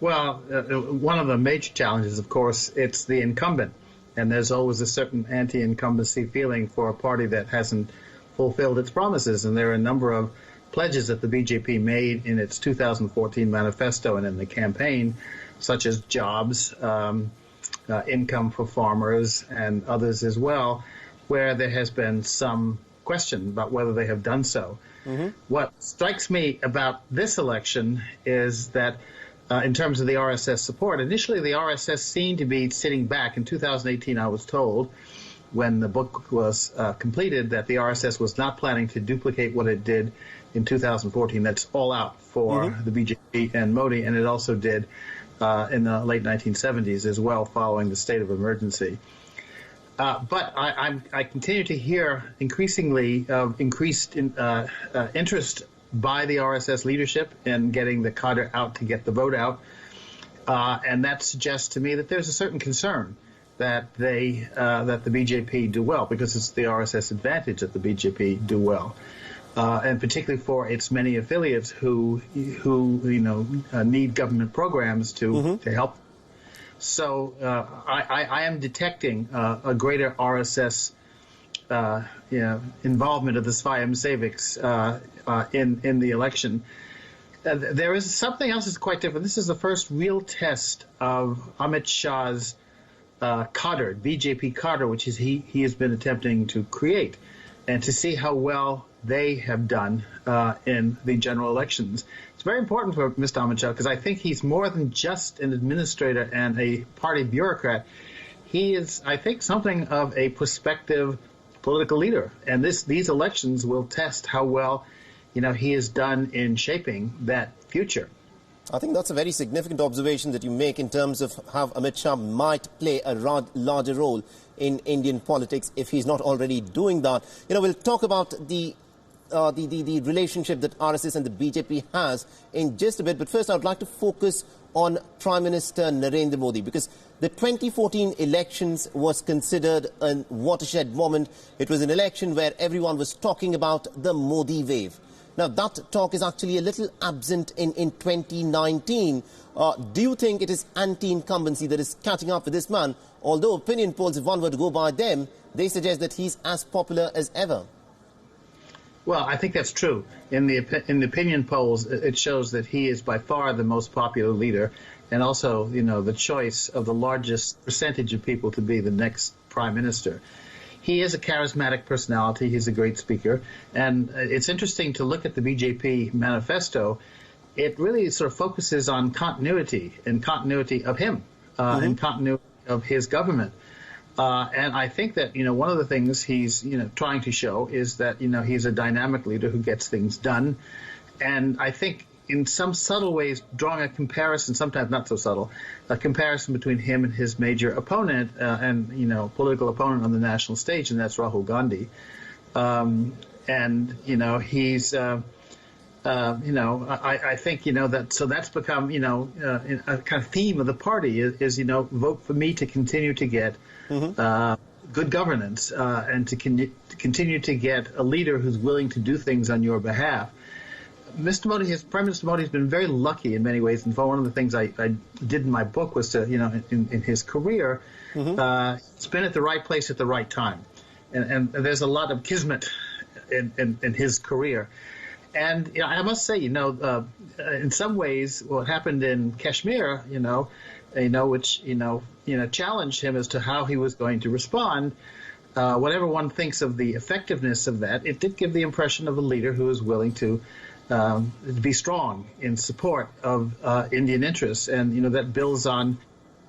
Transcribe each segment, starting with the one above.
Well, one of the major challenges, of course, it's the incumbent. And there's always a certain anti-incumbency feeling for a party that hasn't fulfilled its promises. And there are a number of pledges that the BJP made in its 2014 manifesto and in the campaign, such as jobs, income for farmers, and others as well, where there has been some question about whether they have done so. What strikes me about this election is that in terms of the RSS support, initially the RSS seemed to be sitting back. In 2018, I was told, when the book was completed, that the RSS was not planning to duplicate what it did in 2014. That's all out for the BJP and Modi, and it also did in the late 1970s as well, following the state of emergency. But I continue to hear increasingly of increased interest by the RSS leadership in getting the cadre out to get the vote out. And that suggests to me that there's a certain concern that that the BJP do well, because it's the RSS advantage that the BJP do well. And particularly for its many affiliates who need government programs to help. So I am detecting a greater RSS involvement of the Svayamseviks in the election. There is something else that's quite different. This is the first real test of Amit Shah's cadre, BJP cadre, which is he has been attempting to create, and to see how well they have done in the general elections. It's very important for Mr. Amit Shah, because I think he's more than just an administrator and a party bureaucrat. He is, I think, something of a prospective political leader, and these elections will test how well he has done in shaping that future. I think that's a very significant observation that you make in terms of how Amit Shah might play a larger role in Indian politics if he's not already doing that. We'll talk about the relationship that RSS and the BJP has in just a bit, but first I would like to focus on Prime Minister Narendra Modi, because the 2014 elections was considered a watershed moment. It was an election where everyone was talking about the Modi wave. Now, that talk is actually a little absent in 2019. Do you think it is anti-incumbency that is catching up with this man? Although opinion polls, if one were to go by them, they suggest that he's as popular as ever. Well, I think that's true. In the opinion polls, it shows that he is by far the most popular leader, and also, the choice of the largest percentage of people to be the next prime minister. He is a charismatic personality. He's a great speaker. And it's interesting to look at the BJP manifesto. It really sort of focuses on continuity, and continuity of him, and continuity of his government. And I think that, one of the things he's, trying to show is that, he's a dynamic leader who gets things done. And I think in some subtle ways, drawing a comparison, sometimes not so subtle, a comparison between him and his major opponent and political opponent on the national stage, and that's Rahul Gandhi. He's, I think, that, so that's become, a kind of theme of the party is vote for me to continue to get good governance and to continue to get a leader who's willing to do things on your behalf. Prime Minister Modi has been very lucky in many ways. And one of the things I did in my book was to, in his career, it's been at the right place at the right time. And there's a lot of kismet in his career. And I must say, in some ways, what happened in Kashmir, which challenged him as to how he was going to respond. Whatever one thinks of the effectiveness of that, it did give the impression of a leader who is willing to be strong in support of Indian interests, and that builds on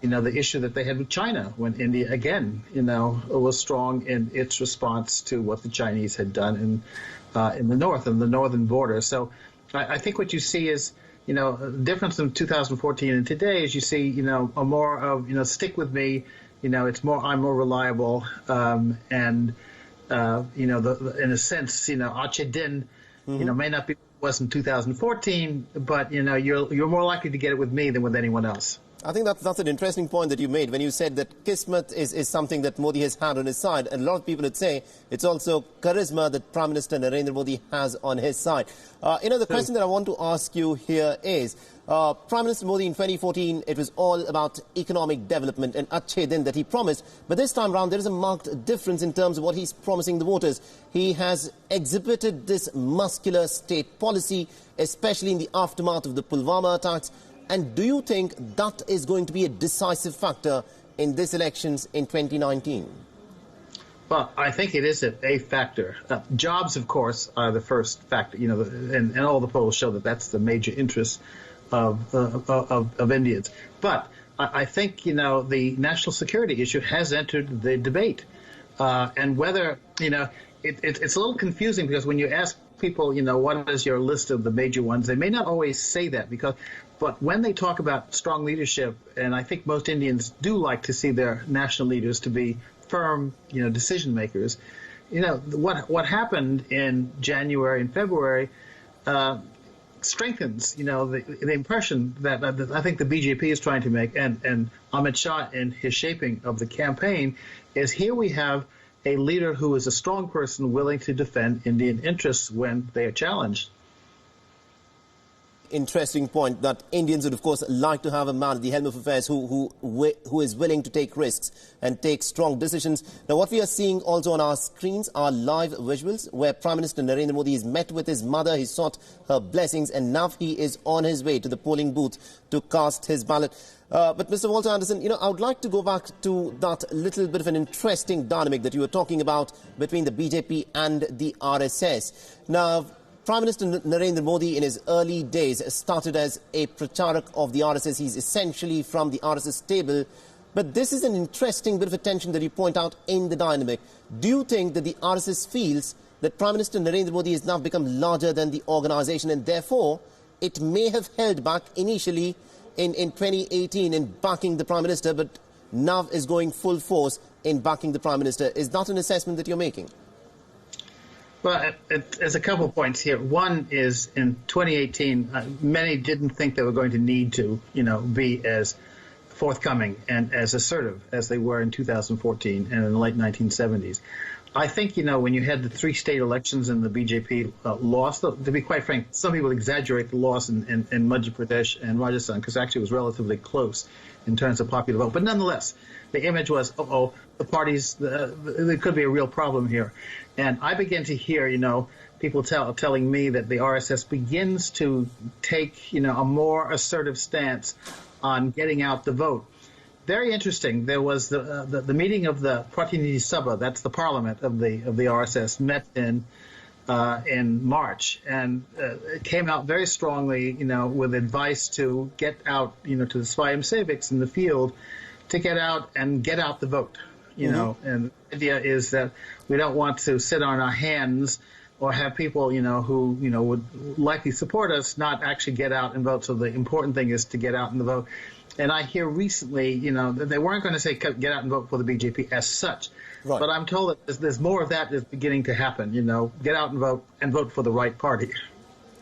the issue that they had with China, when India again was strong in its response to what the Chinese had done in the north and the northern border. So I think what you see is the difference in 2014 and today is you see a more of stick with me, it's more I'm more reliable, and in a sense Ache Din may not be was in 2014, but you're more likely to get it with me than with anyone else. I think that's an interesting point that you made when you said that Kismet is something that Modi has had on his side. And a lot of people would say it's also charisma that Prime Minister Narendra Modi has on his side. The question that I want to ask you here is, Prime Minister Modi in 2014, it was all about economic development and Achhe Din that he promised. But this time round, there is a marked difference in terms of what he's promising the voters. He has exhibited this muscular state policy, especially in the aftermath of the Pulwama attacks. And do you think that is going to be a decisive factor in these elections in 2019? Well, I think it is a factor. Jobs, of course, are the first factor, and all the polls show that that's the major interest of Indians. But I think, the national security issue has entered the debate. And whether, it's a little confusing because when you ask people, what is your list of the major ones, they may not always say that but when they talk about strong leadership, and I think most Indians do like to see their national leaders to be firm, decision makers, what happened in January and February strengthens, the impression that I think the BJP is trying to make, and Amit Shah in his shaping of the campaign, is here we have a leader who is a strong person willing to defend Indian interests when they are challenged. Interesting point that Indians would, of course, like to have a man at the helm of affairs who is willing to take risks and take strong decisions. Now, what we are seeing also on our screens are live visuals where Prime Minister Narendra Modi has met with his mother, he sought her blessings, and now he is on his way to the polling booth to cast his ballot. But Mr. Walter Andersen, I would like to go back to that little bit of an interesting dynamic that you were talking about between the BJP and the RSS. Now, Prime Minister Narendra Modi in his early days started as a pracharak of the RSS. He's essentially from the RSS stable. But this is an interesting bit of a tension that you point out in the dynamic. Do you think that the RSS feels that Prime Minister Narendra Modi has now become larger than the organisation and therefore it may have held back initially in 2018 in backing the Prime Minister, but now is going full force in backing the Prime Minister? Is that an assessment that you're making? Well, there's a couple points here. One is in 2018, many didn't think they were going to need to, be as forthcoming and as assertive as they were in 2014 and in the late 1970s. I think, when you had the 3 state elections and the BJP lost, to be quite frank, some people exaggerate the loss in Madhya Pradesh and Rajasthan because actually it was relatively close in terms of popular vote. But nonetheless, the image was, the parties, there could be a real problem here. And I began to hear, people telling me that the RSS begins to take, a more assertive stance on getting out the vote. Very interesting. There was the meeting of the Lok Sabha, that's the parliament of the RSS, met in March, and it came out very strongly, with advice to get out, to the Swayam Seviks in the field, to get out the vote. And the idea is that we don't want to sit on our hands or have people, who, would likely support us not actually get out and vote. So the important thing is to get out and vote. And I hear recently, that they weren't going to say get out and vote for the BJP as such. Right. But I'm told that there's more of that is beginning to happen, get out and vote for the right party.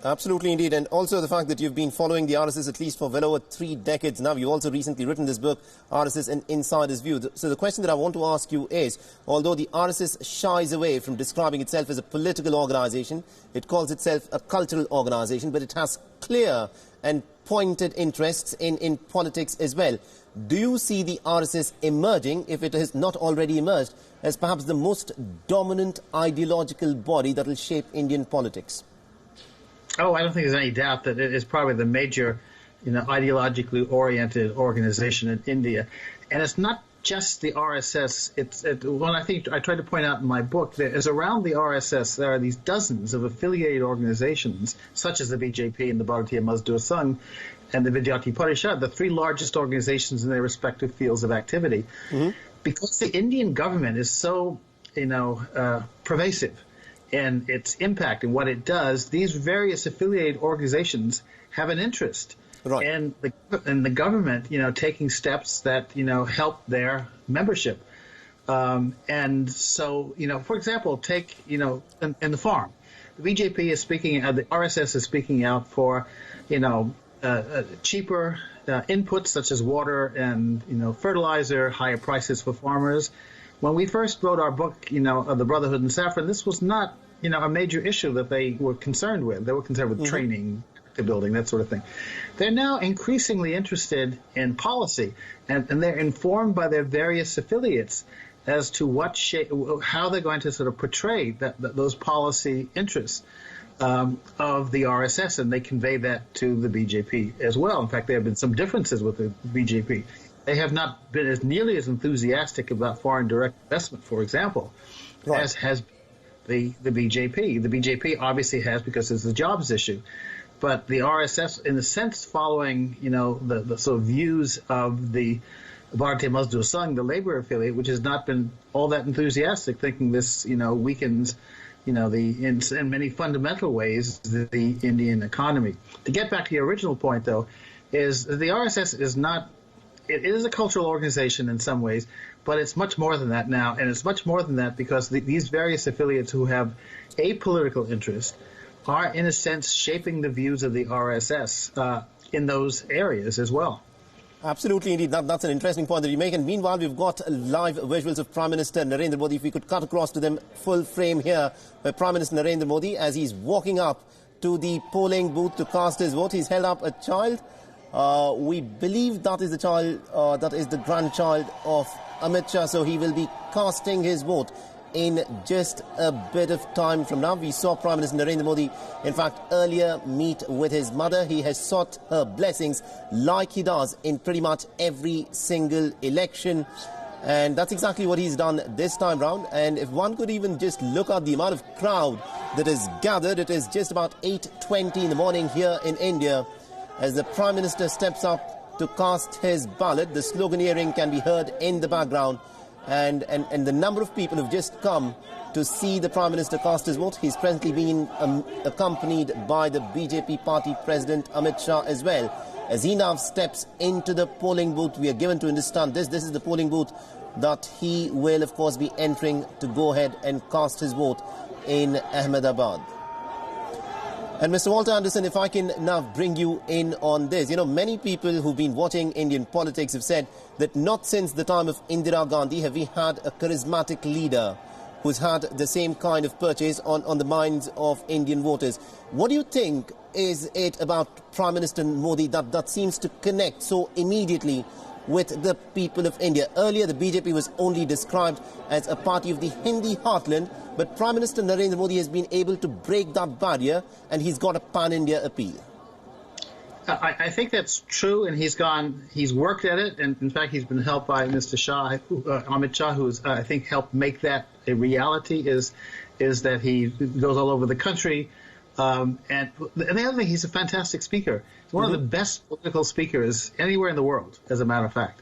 Absolutely, indeed. And also the fact that you've been following the RSS at least for well over 3 decades now. You've also recently written this book, RSS, An Insider's View. So the question that I want to ask you is, although the RSS shies away from describing itself as a political organization, it calls itself a cultural organization, but it has clear and pointed interests in politics as well. Do you see the RSS emerging, if it has not already emerged, as perhaps the most dominant ideological body that will shape Indian politics? Oh, I don't think there's any doubt that it is probably the major, ideologically oriented organization in India. And it's not just the RSS. I think I tried to point out in my book, there is around the RSS, there are these dozens of affiliated organizations, such as the BJP and the Bharatiya Mazdoor Sangh and the Vidyarthi Parishad, the 3 largest organizations in their respective fields of activity. Mm-hmm. Because the Indian government is so, pervasive in its impact and what it does, these various affiliated organizations have an interest right. in the government, taking steps that, help their membership. And so, for example, take, in the farm, the BJP is speaking, the RSS is speaking out for, cheaper inputs such as water and fertilizer, higher prices for farmers. When we first wrote our book, of the Brotherhood and Saffron, this was not a major issue that they were concerned with. They were concerned with training, building, that sort of thing. They're now increasingly interested in policy, and they're informed by their various affiliates as to how they're going to sort of portray those policy interests of the RSS, and they convey that to the BJP as well. In fact, there have been some differences with the BJP. They have not been nearly as enthusiastic about foreign direct investment, for example, as has the BJP. The BJP obviously has, because it's a jobs issue. But the RSS, in a sense, following, the sort of views of the Bharatiya Mazdoor Sangh, the labor affiliate, which has not been all that enthusiastic, thinking this, weakens, in many fundamental ways, the Indian economy. To get back to your original point, though, is the RSS is not, it is a cultural organization in some ways, but it's much more than that now, and it's much more than that because these various affiliates who have a political interest are, in a sense, shaping the views of the RSS in those areas as well. Absolutely, indeed. That's an interesting point that you make. And meanwhile, we've got live visuals of Prime Minister Narendra Modi. If we could cut across to them, full frame here, where Prime Minister Narendra Modi, as he's walking up to the polling booth to cast his vote, he's held up a child. We believe that is the child, that is the grandchild of Amit Shah, so he will be casting his vote in just a bit of time from now. We saw Prime Minister Narendra Modi, in fact, earlier meet with his mother. He has sought her blessings like he does in pretty much every single election. And that's exactly what he's done this time round. And if one could even just look at the amount of crowd that is gathered, it is just about 8:20 in the morning here in India as the Prime Minister steps up to cast his ballot. The sloganeering can be heard in the background. And the number of people who've just come to see the Prime Minister cast his vote. He's presently being accompanied by the BJP party president Amit Shah as well. As he now steps into the polling booth, we are given to understand this is the polling booth that he will, of course, be entering to go ahead and cast his vote in Ahmedabad. And Mr. Walter Andersen, if I can now bring you in on this. Many people who've been watching Indian politics have said that not since the time of Indira Gandhi have we had a charismatic leader who's had the same kind of purchase on the minds of Indian voters. What do you think is it about Prime Minister Modi that seems to connect so immediately with the people of India? Earlier, the BJP was only described as a party of the Hindi heartland, but Prime Minister Narendra Modi has been able to break that barrier, and he's got a pan-India appeal. I think that's true, and he's worked at it, and in fact, he's been helped by Mr. Shah, Amit Shah, who's I think helped make that a reality. Is that he goes all over the country, and the other thing, he's a fantastic speaker. He's one of the best political speakers anywhere in the world, as a matter of fact.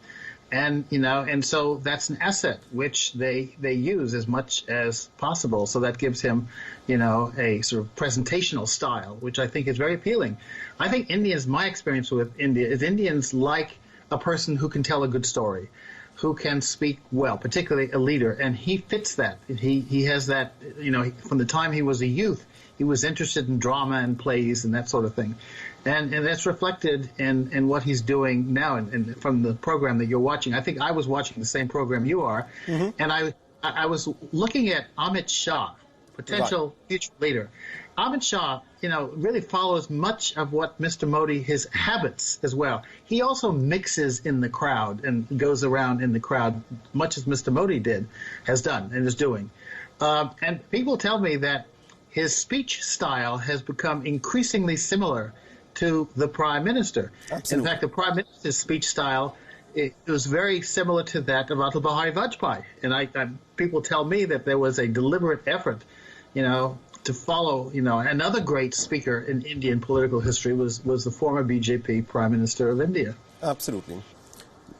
And so that's an asset which they use as much as possible. So that gives him, a sort of presentational style, which I think is very appealing. I think my experience with India is Indians like a person who can tell a good story, who can speak well, particularly a leader. And he fits that. He has that, from the time he was a youth, he was interested in drama and plays and that sort of thing. And that's reflected in what he's doing now. And from the program that you're watching, I think I was watching the same program you are. And I was looking at Amit Shah, potential future leader. Amit Shah, really follows much of what Mr. Modi, his habits as well. He also mixes in the crowd and goes around in the crowd, much as Mr. Modi has done and is doing. And people tell me that his speech style has become increasingly similar to the Prime Minister. Absolutely. In fact, the Prime Minister's speech style it was very similar to that of Atal Bihari Vajpayee. And people tell me that there was a deliberate effort, to follow, another great speaker in Indian political history was the former BJP Prime Minister of India. Absolutely.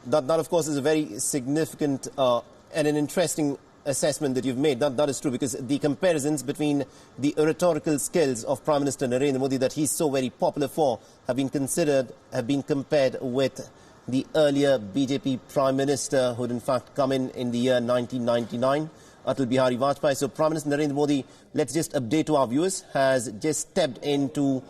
That of course, is a very significant and an interesting assessment that you've made. That is true, because the comparisons between the rhetorical skills of Prime Minister Narendra Modi that he's so very popular for have been compared with the earlier BJP Prime Minister who had in fact come in the year 1999, Atal Bihari Vajpayee. So Prime Minister Narendra Modi, let's just update to our viewers, has just stepped into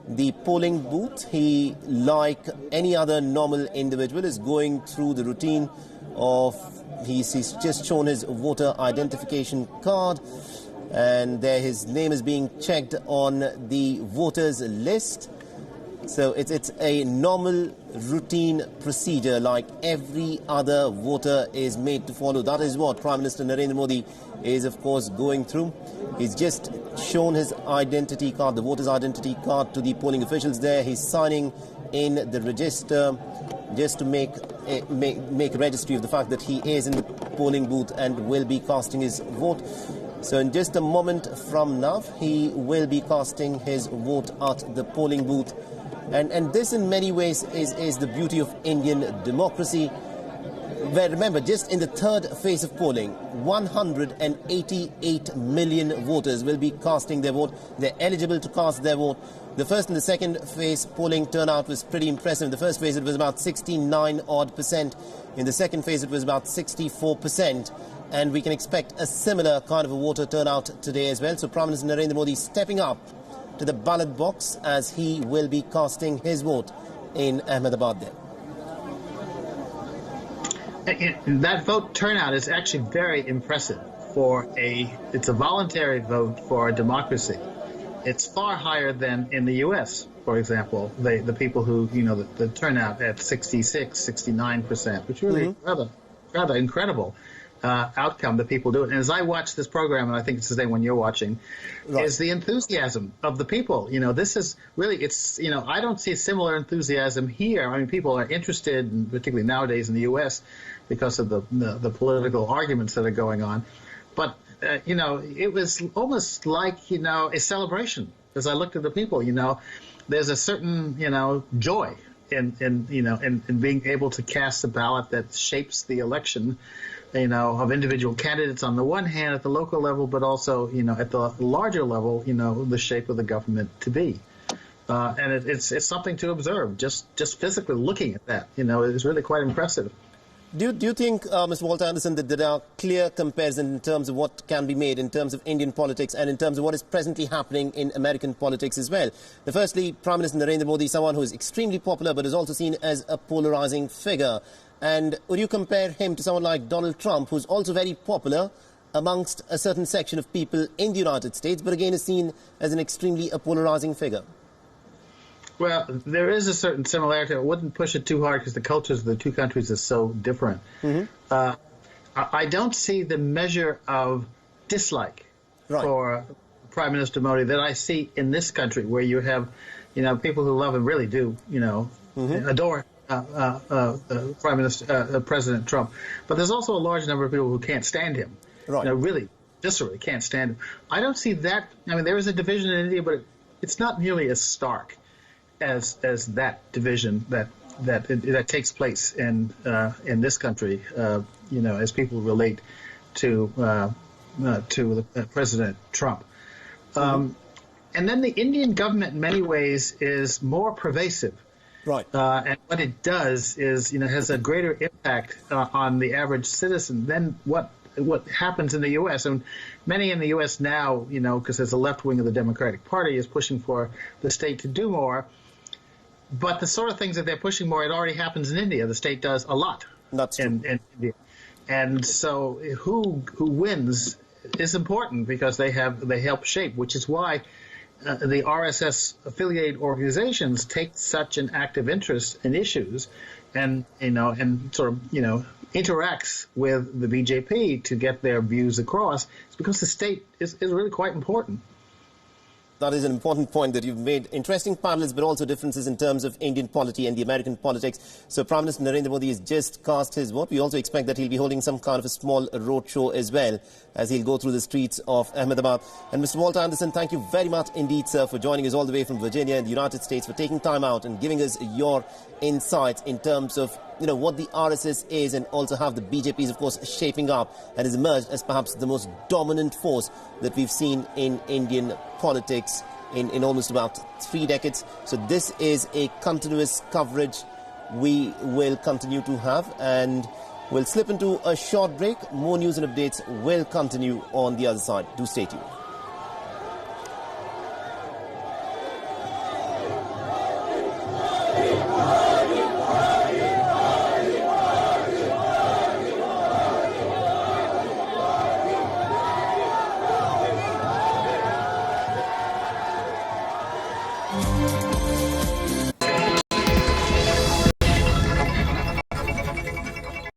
the polling booth. He, like any other normal individual, is going through the routine of, he's just shown his voter identification card, and there his name is being checked on the voters list. So it's a normal routine procedure like every other voter is made to follow. That is what Prime Minister Narendra Modi is, of course, going through. He's just shown his identity card, the voter's identity card, to the polling officials there. He's signing in the register just to make a registry of the fact that he is in the polling booth and will be casting his vote. So in just a moment from now, he will be casting his vote at the polling booth. And this in many ways is the beauty of Indian democracy, where, remember, just in the third phase of polling, 188 million voters will be casting their vote. They're eligible to cast their vote. The first and the second phase polling turnout was pretty impressive. In the first phase it was about 69% In the second phase it was about 64%. And we can expect a similar kind of a voter turnout today as well. So Prime Minister Narendra Modi stepping up to the ballot box as he will be casting his vote in Ahmedabad there. That vote turnout is actually very impressive it's a voluntary vote for a democracy. It's far higher than in the U.S., for example. The people who, the turnout at 66, 69%, which really rather incredible outcome that people do it. And as I watch this program, and I think it's the same one you're watching, is the enthusiasm of the people. This is really, I don't see a similar enthusiasm here. I mean, people are interested, and particularly nowadays in the U.S., because of the political arguments that are going on. But, it was almost like, a celebration. As I looked at the people, there's a certain, joy in being able to cast a ballot that shapes the election, of individual candidates on the one hand at the local level, but also, at the larger level, the shape of the government to be. And it's something to observe, just physically looking at that, it's really quite impressive. Do you think, Mr. Walter Andersen, that there are clear comparisons in terms of what can be made in terms of Indian politics and in terms of what is presently happening in American politics as well? Firstly, Prime Minister Narendra Modi is someone who is extremely popular but is also seen as a polarizing figure. And would you compare him to someone like Donald Trump, who's also very popular amongst a certain section of people in the United States, but again is seen as an extremely polarizing figure? Well, there is a certain similarity. I wouldn't push it too hard because the cultures of the two countries are so different. I don't see the measure of dislike for Prime Minister Modi that I see in this country, where you have, people who love him really do, adore President Trump. But there's also a large number of people who can't stand him. Really, viscerally can't stand him. I don't see that. I mean, there is a division in India, but it's not nearly as stark as that division that takes place in this country, as people relate to President Trump. And then the Indian government, in many ways, is more pervasive. And what it does is, has a greater impact on the average citizen than what happens in the U.S. And many in the U.S. now, because there's a left wing of the Democratic Party is pushing for the state to do more. But the sort of things that they're pushing more, it already happens in India. The state does a lot in India. And so who wins is important because they help shape, which is why the RSS affiliated organizations take such an active interest in issues and sort of interacts with the BJP to get their views across. It's because the state is really quite important. That is an important point that you've made. Interesting parallels, but also differences in terms of Indian polity and the American politics. So Prime Minister Narendra Modi has just cast his vote. We also expect that he'll be holding some kind of a small roadshow as well as he'll go through the streets of Ahmedabad. And Mr. Walter Andersen, thank you very much indeed, sir, for joining us all the way from Virginia in the United States, for taking time out and giving us your insights in terms of what the RSS is, and also how the BJP is, of course, shaping up and has emerged as perhaps the most dominant force that we've seen in Indian politics in almost about 3 decades. So this is a continuous coverage we will continue to have, and we'll slip into a short break. More news and updates will continue on the other side. Do stay tuned.